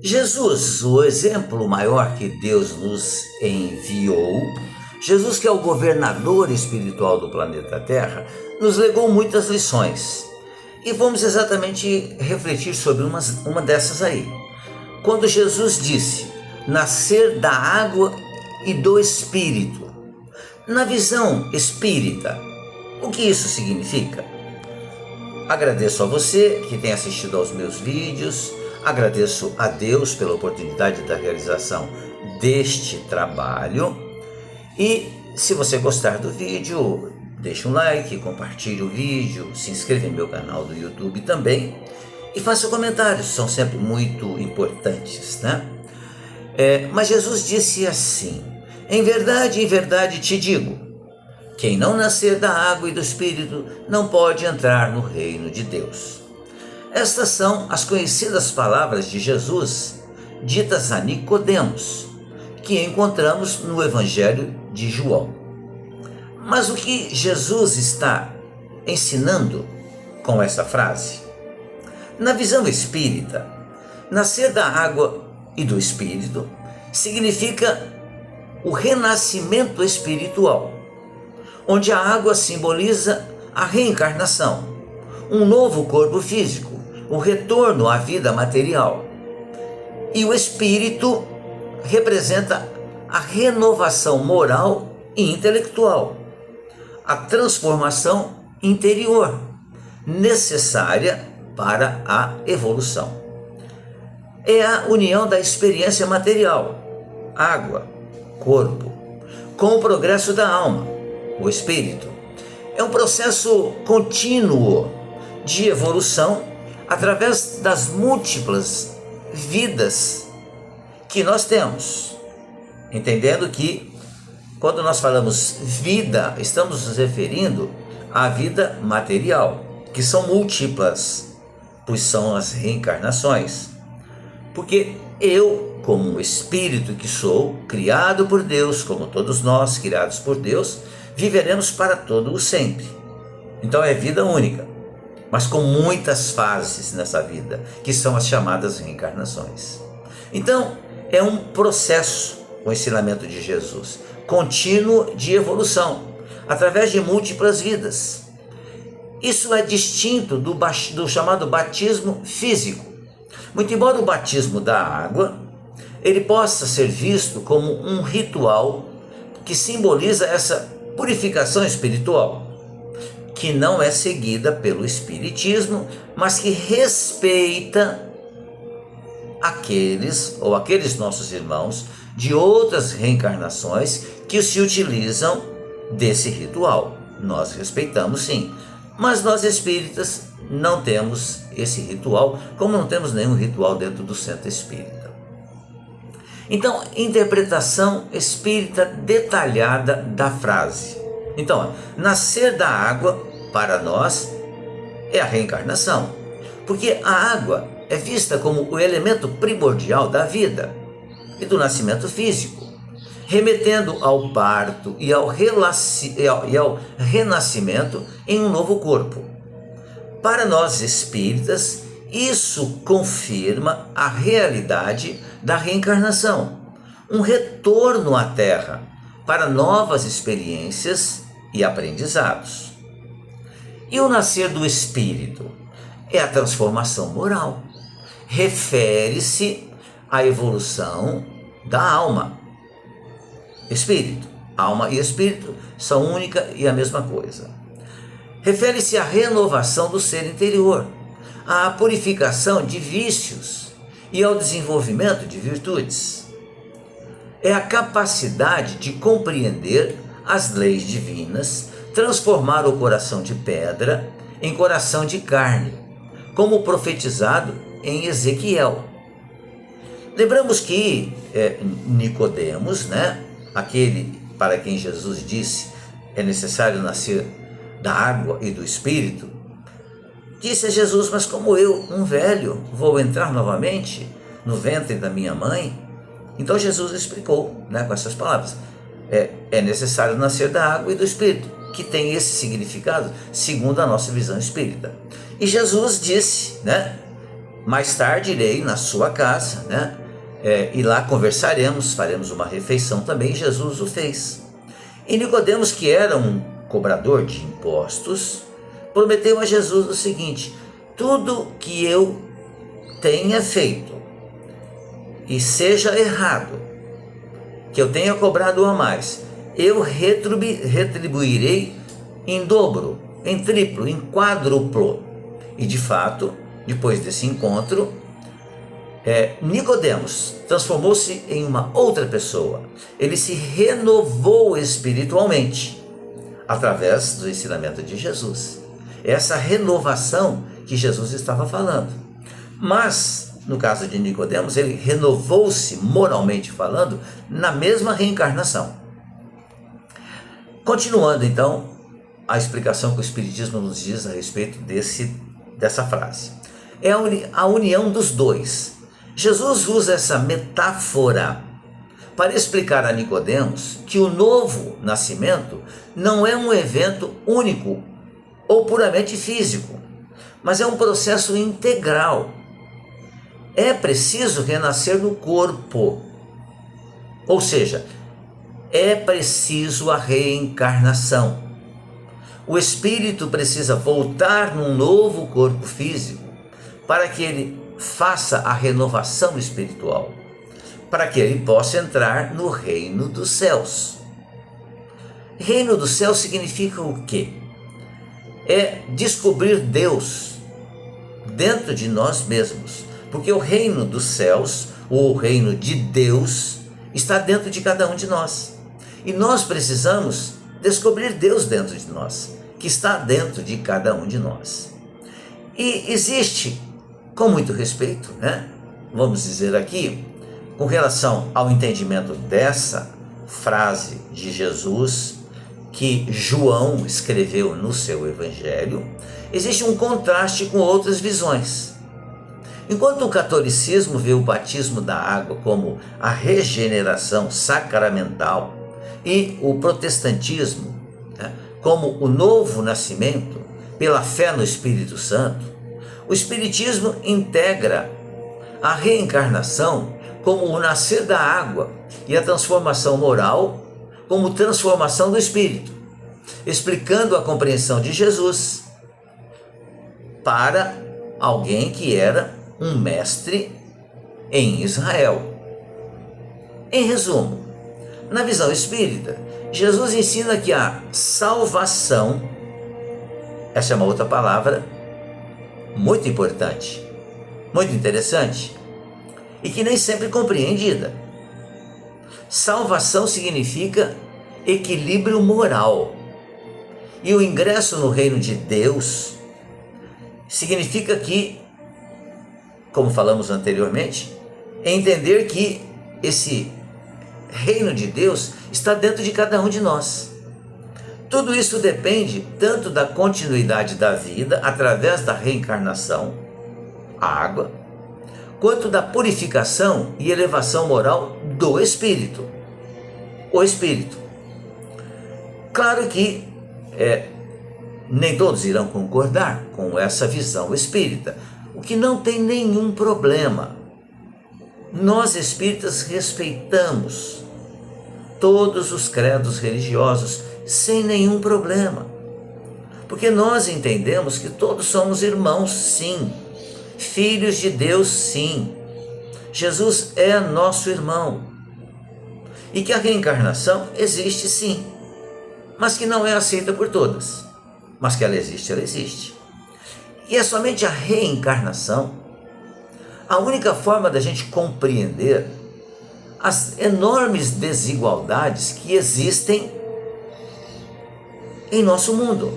Jesus, o exemplo maior que Deus nos enviou, Jesus, que é o governador espiritual do planeta Terra, nos legou muitas lições. E vamos exatamente refletir sobre uma dessas aí. Quando Jesus disse, nascer da água e do Espírito. Na visão espírita, o que isso significa? Agradeço a você que tem assistido aos meus vídeos, agradeço a Deus pela oportunidade da realização deste trabalho. E se você gostar do vídeo, deixe um like, compartilhe o vídeo, se inscreva em meu canal do YouTube também e faça comentários, são sempre muito importantes, né? Mas Jesus disse assim, em verdade te digo, quem não nascer da água e do Espírito não pode entrar no reino de Deus. Estas são as conhecidas palavras de Jesus, ditas a Nicodemos, que encontramos no Evangelho de João. Mas o que Jesus está ensinando com essa frase? Na visão espírita, nascer da água e do Espírito significa o renascimento espiritual, onde a água simboliza a reencarnação, um novo corpo físico, o retorno à vida material. E o Espírito representa a renovação moral e intelectual, a transformação interior, necessária para a evolução. É a união da experiência material, água, corpo, com o progresso da alma, o espírito. É um processo contínuo de evolução através das múltiplas vidas que nós temos. Entendendo que quando nós falamos vida, estamos nos referindo à vida material, que são múltiplas, pois são as reencarnações. Porque eu, como um espírito que sou, criado por Deus, como todos nós criados por Deus, viveremos para todo o sempre. Então é vida única, mas com muitas fases nessa vida, que são as chamadas reencarnações. Então é um processo, o ensinamento de Jesus, contínuo de evolução, através de múltiplas vidas. Isso é distinto do chamado batismo físico. Muito embora o batismo da água, ele possa ser visto como um ritual que simboliza essa purificação espiritual, que não é seguida pelo espiritismo, mas que respeita aqueles nossos irmãos de outras reencarnações que se utilizam desse ritual. Nós respeitamos sim, mas nós espíritas não temos esse ritual, como não temos nenhum ritual dentro do centro espírita. Então, interpretação espírita detalhada da frase. Então, nascer da água, para nós, é a reencarnação, porque a água é vista como o elemento primordial da vida e do nascimento físico, remetendo ao parto e ao renascimento em um novo corpo. Para nós espíritas, isso confirma a realidade da reencarnação, um retorno à Terra para novas experiências e aprendizados. E o nascer do espírito é a transformação moral, refere-se à evolução da alma. Espírito, alma e espírito são única e a mesma coisa. Refere-se à renovação do ser interior, à purificação de vícios e ao desenvolvimento de virtudes. É a capacidade de compreender as leis divinas, transformar o coração de pedra em coração de carne, como profetizado em Ezequiel. Lembramos que Nicodemos, aquele para quem Jesus disse é necessário nascer da água e do Espírito, disse a Jesus, mas como eu, um velho, vou entrar novamente no ventre da minha mãe? Então Jesus explicou com essas palavras, é necessário nascer da água e do Espírito, que tem esse significado segundo a nossa visão espírita. E Jesus disse, Mais tarde irei na sua casa, né? E lá conversaremos, faremos uma refeição também. Jesus o fez. E Nicodemos, que era um cobrador de impostos, prometeu a Jesus o seguinte: tudo que eu tenha feito e seja errado, que eu tenha cobrado a mais, eu retribuirei em dobro, em triplo, em quádruplo. E de fato, depois desse encontro, Nicodemos transformou-se em uma outra pessoa. Ele se renovou espiritualmente através do ensinamento de Jesus. Essa renovação que Jesus estava falando. Mas, no caso de Nicodemos, ele renovou-se moralmente falando na mesma reencarnação. Continuando então a explicação que o Espiritismo nos diz a respeito dessa frase. É a união dos dois. Jesus usa essa metáfora para explicar a Nicodemos que o novo nascimento não é um evento único ou puramente físico, mas é um processo integral. É preciso renascer no corpo, ou seja, é preciso a reencarnação. O espírito precisa voltar num novo corpo físico para que ele faça a renovação espiritual, para que ele possa entrar no reino dos céus. Reino dos céus significa o quê? É descobrir Deus dentro de nós mesmos, porque o reino dos céus, ou o reino de Deus, está dentro de cada um de nós. E nós precisamos descobrir Deus dentro de nós, que está dentro de cada um de nós. E existe, com muito respeito, né? Vamos dizer aqui, com relação ao entendimento dessa frase de Jesus, que João escreveu no seu evangelho, existe um contraste com outras visões. Enquanto o catolicismo vê o batismo da água como a regeneração sacramental e o protestantismo, né, como o novo nascimento pela fé no Espírito Santo, o Espiritismo integra a reencarnação como o nascer da água e a transformação moral como transformação do espírito, explicando a compreensão de Jesus para alguém que era um mestre em Israel. Em resumo, na visão espírita, Jesus ensina que a salvação, essa é uma outra palavra muito importante, muito interessante, e que nem sempre compreendida. Salvação significa equilíbrio moral. E o ingresso no reino de Deus significa que, como falamos anteriormente, é entender que esse reino de Deus está dentro de cada um de nós. Tudo isso depende tanto da continuidade da vida através da reencarnação, a água, quanto da purificação e elevação moral do espírito, o espírito. Claro que nem todos irão concordar com essa visão espírita, o que não tem nenhum problema. Nós espíritas respeitamos todos os credos religiosos sem nenhum problema, porque nós entendemos que todos somos irmãos, sim, filhos de Deus, sim. Jesus é nosso irmão. E que a reencarnação existe, sim, mas que não é aceita por todas. Mas que ela existe, ela existe. E é somente a reencarnação a única forma da gente compreender as enormes desigualdades que existem em nosso mundo,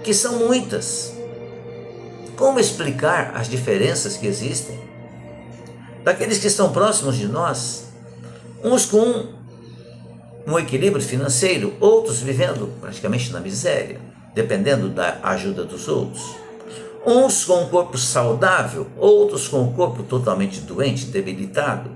que são muitas. Como explicar as diferenças que existem daqueles que estão próximos de nós, uns com um equilíbrio financeiro, outros vivendo praticamente na miséria, dependendo da ajuda dos outros, uns com um corpo saudável, outros com um corpo totalmente doente, debilitado,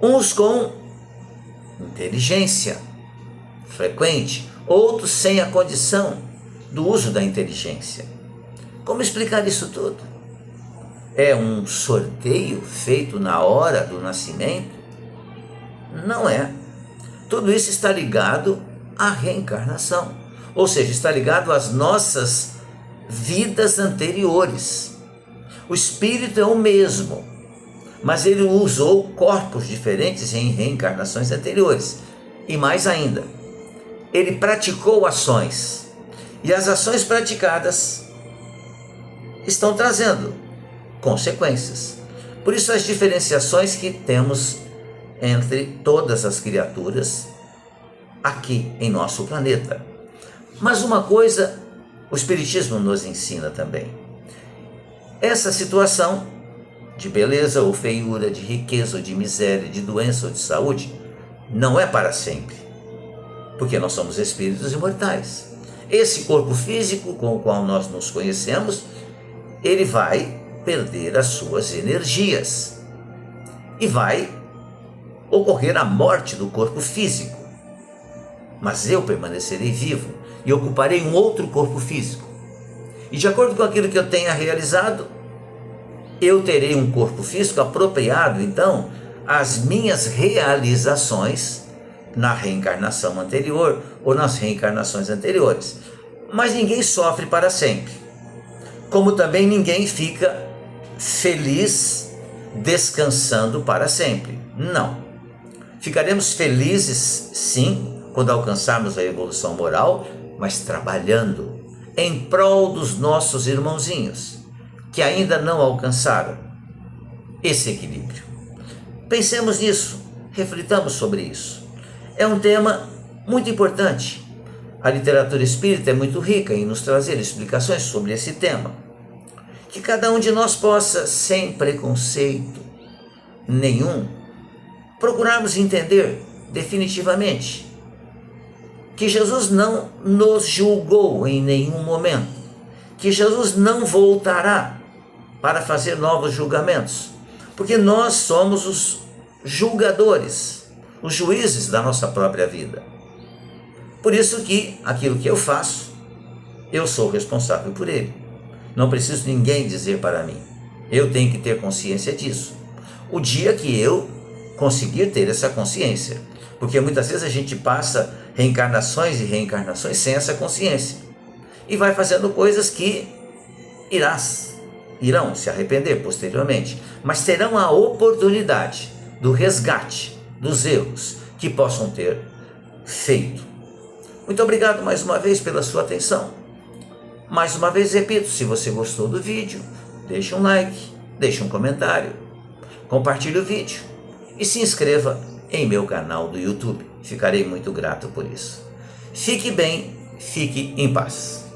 uns com inteligência frequente, outros sem a condição do uso da inteligência. Como explicar isso tudo? é um sorteio feito na hora do nascimento? Não é. Tudo isso está ligado à reencarnação, ou seja, está ligado às nossas vidas anteriores. O espírito é o mesmo, mas ele usou corpos diferentes em reencarnações anteriores. E mais ainda, ele praticou ações, e as ações praticadas estão trazendo consequências. Por isso as diferenciações que temos entre todas as criaturas aqui em nosso planeta. Mas uma coisa o Espiritismo nos ensina também: essa situação de beleza ou feiura, de riqueza ou de miséria, de doença ou de saúde, não é para sempre, porque nós somos espíritos imortais. Esse corpo físico com o qual nós nos conhecemos, ele vai perder as suas energias e vai ocorrer a morte do corpo físico. Mas eu permanecerei vivo e ocuparei um outro corpo físico. E de acordo com aquilo que eu tenha realizado, eu terei um corpo físico apropriado, então, às minhas realizações na reencarnação anterior ou nas reencarnações anteriores. Mas ninguém sofre para sempre, como também ninguém fica feliz descansando para sempre. Não. Ficaremos felizes, sim, quando alcançarmos a evolução moral, mas trabalhando em prol dos nossos irmãozinhos que ainda não alcançaram esse equilíbrio. Pensemos nisso, reflitamos sobre isso. É um tema muito importante. A literatura espírita é muito rica em nos trazer explicações sobre esse tema. Que cada um de nós possa, sem preconceito nenhum, procurarmos entender definitivamente que Jesus não nos julgou em nenhum momento, que Jesus não voltará para fazer novos julgamentos, porque nós somos os julgadores, os juízes da nossa própria vida. Por isso que aquilo que eu faço, eu sou responsável por ele. Não preciso ninguém dizer para mim. Eu tenho que ter consciência disso. O dia que eu conseguir ter essa consciência, porque muitas vezes a gente passa reencarnações e reencarnações sem essa consciência e vai fazendo coisas que irão se arrepender posteriormente, mas terão a oportunidade do resgate dos erros que possam ter feito. Muito obrigado mais uma vez pela sua atenção. Mais uma vez repito, se você gostou do vídeo, deixe um like, deixe um comentário, compartilhe o vídeo e se inscreva em meu canal do YouTube. Ficarei muito grato por isso. Fique bem, fique em paz.